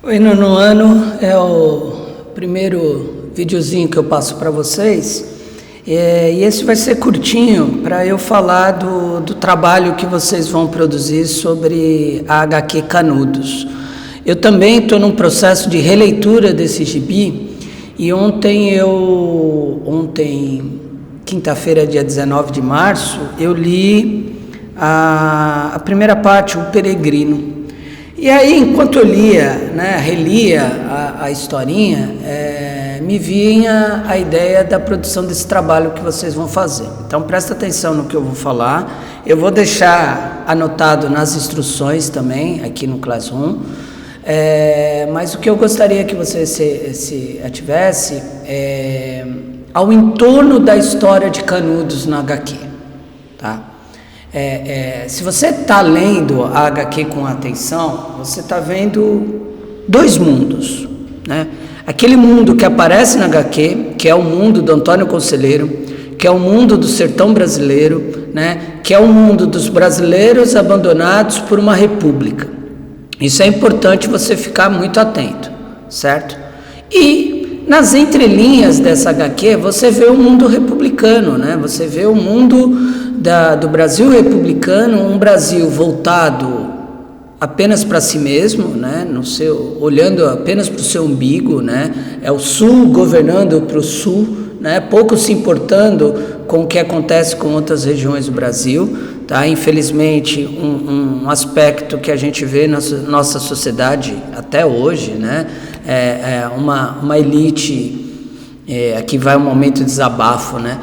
Oi, nono ano é o primeiro videozinho que eu passo para vocês, e esse vai ser curtinho para eu falar do trabalho que vocês vão produzir sobre a HQ Canudos. Eu também estou num processo de releitura desse gibi, e ontem, quinta-feira, dia 19 de março, eu li a primeira parte, O Peregrino. E aí, enquanto eu relia a historinha, me vinha a ideia da produção desse trabalho que vocês vão fazer. Então, presta atenção no que eu vou falar. Eu vou deixar anotado nas instruções também, aqui no Classroom. Mas o que eu gostaria que você se ativesse ao entorno da história de Canudos na HQ, tá? Se você está lendo a HQ com atenção, você está vendo dois mundos, né? Aquele mundo que aparece na HQ, que é o mundo do Antônio Conselheiro, que é o mundo do sertão brasileiro, né? Que é o mundo dos brasileiros abandonados por uma república. Isso é importante você ficar muito atento, certo? E nas entrelinhas dessa HQ, você vê o mundo republicano, né? Você vê o mundo do Brasil republicano, um Brasil voltado apenas para si mesmo, né? Olhando apenas para o seu umbigo, né? É o Sul governando para o Sul, né? Pouco se importando com o que acontece com outras regiões do Brasil, tá? Infelizmente, um aspecto que a gente vê na nossa sociedade até hoje, né? Uma elite, aqui vai um momento de desabafo, né?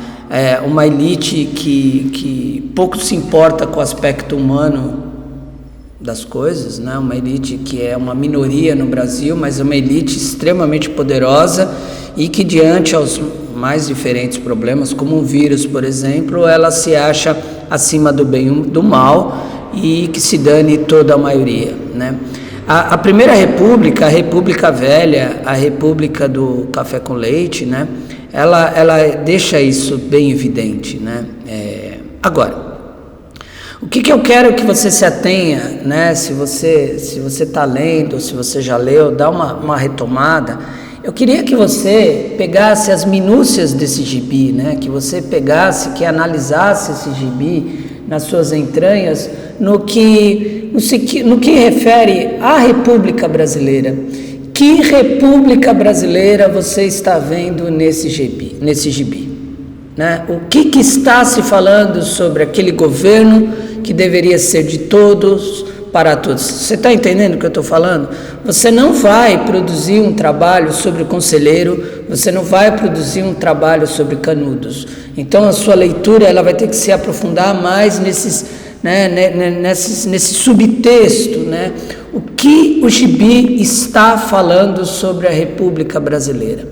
Uma elite que pouco se importa com o aspecto humano das coisas, né? Uma elite que é uma minoria no Brasil, mas é uma elite extremamente poderosa e que, diante aos mais diferentes problemas, como um vírus, por exemplo, ela se acha acima do bem e do mal e que se dane toda a maioria, né? A primeira república, a República Velha, a República do Café com Leite, né? Ela deixa isso bem evidente, né? Agora, o que eu quero que você se atenha, né? Se você está lendo, se você já leu, dá uma retomada. Eu queria que você pegasse as minúcias desse gibi, né? Que você pegasse, que analisasse esse gibi nas suas entranhas, no que refere à República Brasileira. Que República Brasileira você está vendo nesse gibi, né? O que está se falando sobre aquele governo que deveria ser de todos para todos? Você está entendendo o que eu estou falando? Você não vai produzir um trabalho sobre o Conselheiro, você não vai produzir um trabalho sobre Canudos. Então a sua leitura ela vai ter que se aprofundar mais nesse subtexto, né? O que o gibi está falando sobre a República Brasileira,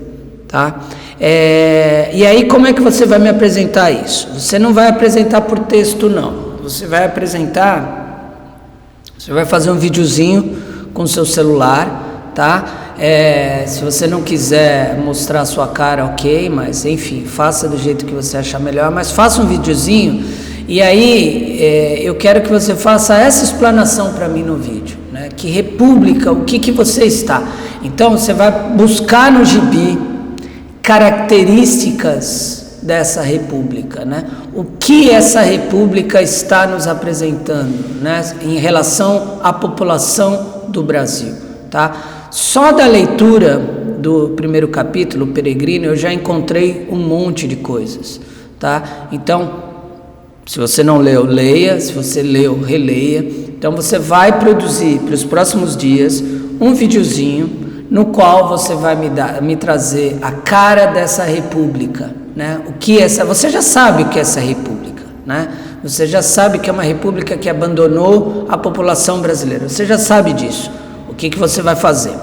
tá? E aí como é que você vai me apresentar isso? Você não vai apresentar por texto, não. Você vai fazer um videozinho com o seu celular, tá? Se você não quiser mostrar a sua cara, ok, mas enfim, faça do jeito que você achar melhor, mas faça um videozinho. E aí, eu quero que você faça essa explanação para mim no vídeo, né? Que república, o que você está? Então, você vai buscar no gibi características dessa república, né? O que essa república está nos apresentando, né? Em relação à população do Brasil, tá? Só da leitura do primeiro capítulo, O Peregrino, eu já encontrei um monte de coisas, tá? Então, se você não leu, leia. Se você leu, releia. Então, você vai produzir para os próximos dias um videozinho no qual você vai me trazer a cara dessa república, né? Você já sabe o que é essa república, né? Você já sabe que é uma república que abandonou a população brasileira. Você já sabe disso. O que você vai fazer?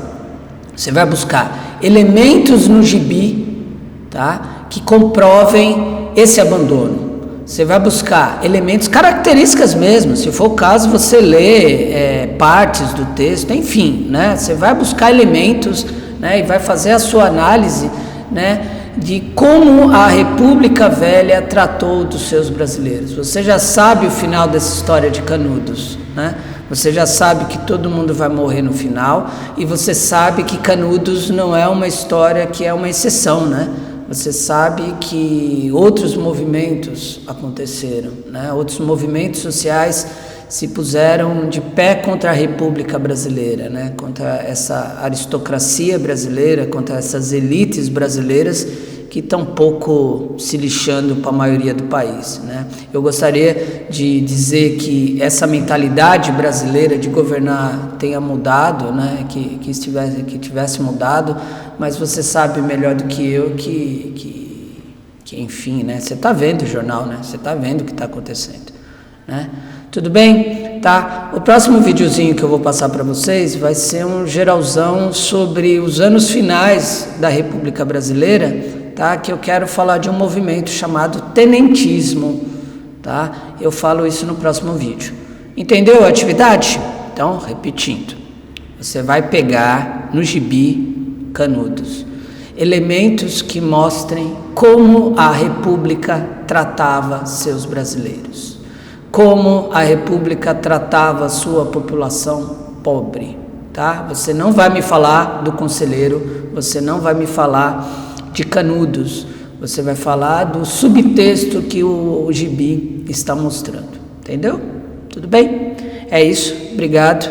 Você vai buscar elementos no gibi, tá? Que comprovem esse abandono. Você vai buscar elementos, características mesmo, se for o caso você lê partes do texto, enfim, né? Você vai buscar elementos, né? E vai fazer a sua análise, né? De como a República Velha tratou dos seus brasileiros. Você já sabe o final dessa história de Canudos, né? Você já sabe que todo mundo vai morrer no final e você sabe que Canudos não é uma história que é uma exceção, né? Você sabe que outros movimentos aconteceram, né? Outros movimentos sociais se puseram de pé contra a República Brasileira, né? Contra essa aristocracia brasileira, contra essas elites brasileiras que estão pouco se lixando para a maioria do país, né? Eu gostaria de dizer que essa mentalidade brasileira de governar tenha mudado, né? Que tivesse mudado, mas você sabe melhor do que eu que enfim, né? Você está vendo o jornal, né? Você está vendo o que está acontecendo, né? Tudo bem? Tá? O próximo videozinho que eu vou passar para vocês vai ser um geralzão sobre os anos finais da República Brasileira, tá? Que eu quero falar de um movimento chamado tenentismo, tá? Eu falo isso no próximo vídeo. Entendeu a atividade? Então, repetindo, você vai pegar no gibi Canudos elementos que mostrem como a República tratava seus brasileiros, como a República tratava a sua população pobre, tá? Você não vai me falar do Conselheiro, você não vai me falar de Canudos, você vai falar do subtexto que o gibi está mostrando, entendeu? Tudo bem? É isso, obrigado.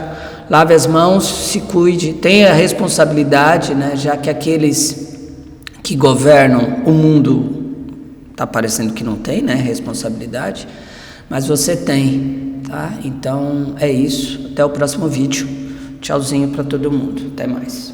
Lave as mãos, se cuide, tenha responsabilidade, né? Já que aqueles que governam o mundo está parecendo que não tem, né? Responsabilidade. Mas você tem, tá? Então é isso. Até o próximo vídeo. Tchauzinho para todo mundo. Até mais.